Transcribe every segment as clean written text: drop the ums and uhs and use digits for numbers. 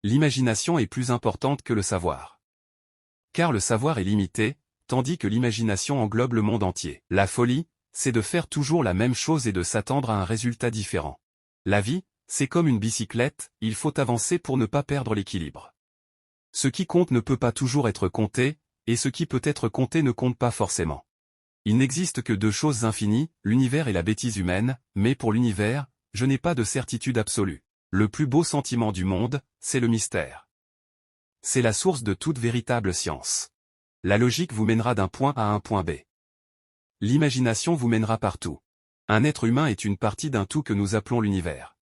L'imagination est plus importante que le savoir. Car le savoir est limité, tandis que l'imagination englobe le monde entier. La folie, c'est de faire toujours la même chose et de s'attendre à un résultat différent. La vie, c'est comme une bicyclette, il faut avancer pour ne pas perdre l'équilibre. Ce qui compte ne peut pas toujours être compté, et ce qui peut être compté ne compte pas forcément. Il n'existe que deux choses infinies, l'univers et la bêtise humaine, mais pour l'univers, je n'ai pas de certitude absolue. Le plus beau sentiment du monde, c'est le mystère. C'est la source de toute véritable science. La logique vous mènera d'un point A à un point B. L'imagination vous mènera partout. Un être humain est une partie d'un tout que nous appelons l'univers.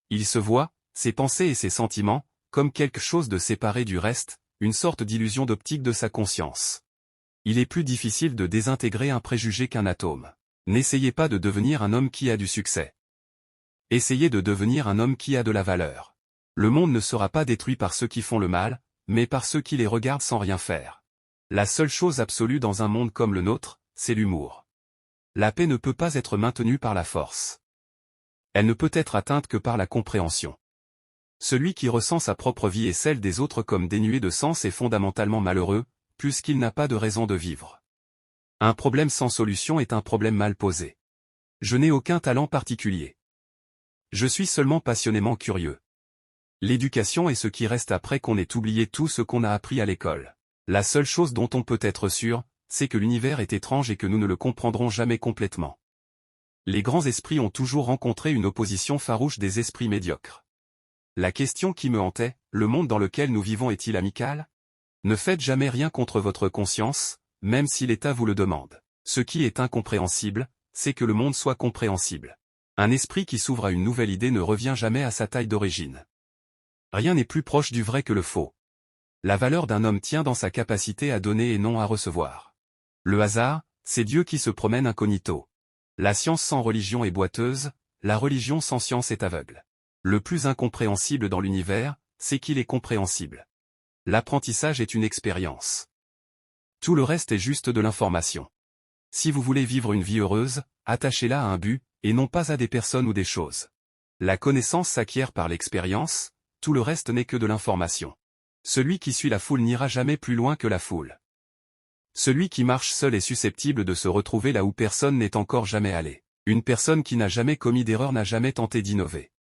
Il se voit, ses pensées et ses sentiments, comme quelque chose de séparé du reste, une sorte d'illusion d'optique de sa conscience. Il est plus difficile de désintégrer un préjugé qu'un atome. N'essayez pas de devenir un homme qui a du succès. Essayez de devenir un homme qui a de la valeur. Le monde ne sera pas détruit par ceux qui font le mal, mais par ceux qui les regardent sans rien faire. La seule chose absolue dans un monde comme le nôtre, c'est l'humour. La paix ne peut pas être maintenue par la force. Elle ne peut être atteinte que par la compréhension. Celui qui ressent sa propre vie et celle des autres comme dénuée de sens est fondamentalement malheureux, puisqu'il n'a pas de raison de vivre. Un problème sans solution est un problème mal posé. Je n'ai aucun talent particulier. Je suis seulement passionnément curieux. L'éducation est ce qui reste après qu'on ait oublié tout ce qu'on a appris à l'école. La seule chose dont on peut être sûr, c'est que l'univers est étrange et que nous ne le comprendrons jamais complètement. Les grands esprits ont toujours rencontré une opposition farouche des esprits médiocres. La question qui me hantait, le monde dans lequel nous vivons est-il amical? Ne faites jamais rien contre votre conscience, même si l'État vous le demande. Ce qui est incompréhensible, c'est que le monde soit compréhensible. Un esprit qui s'ouvre à une nouvelle idée ne revient jamais à sa taille d'origine. Rien n'est plus proche du vrai que le faux. La valeur d'un homme tient dans sa capacité à donner et non à recevoir. Le hasard, c'est Dieu qui se promène incognito. La science sans religion est boiteuse, la religion sans science est aveugle. Le plus incompréhensible dans l'univers, c'est qu'il est compréhensible. L'apprentissage est une expérience. Tout le reste est juste de l'information. Si vous voulez vivre une vie heureuse, attachez-la à un but, et non pas à des personnes ou des choses. La connaissance s'acquiert par l'expérience, tout le reste n'est que de l'information. Celui qui suit la foule n'ira jamais plus loin que la foule. Celui qui marche seul est susceptible de se retrouver là où personne n'est encore jamais allé. Une personne qui n'a jamais commis d'erreur n'a jamais tenté d'innover.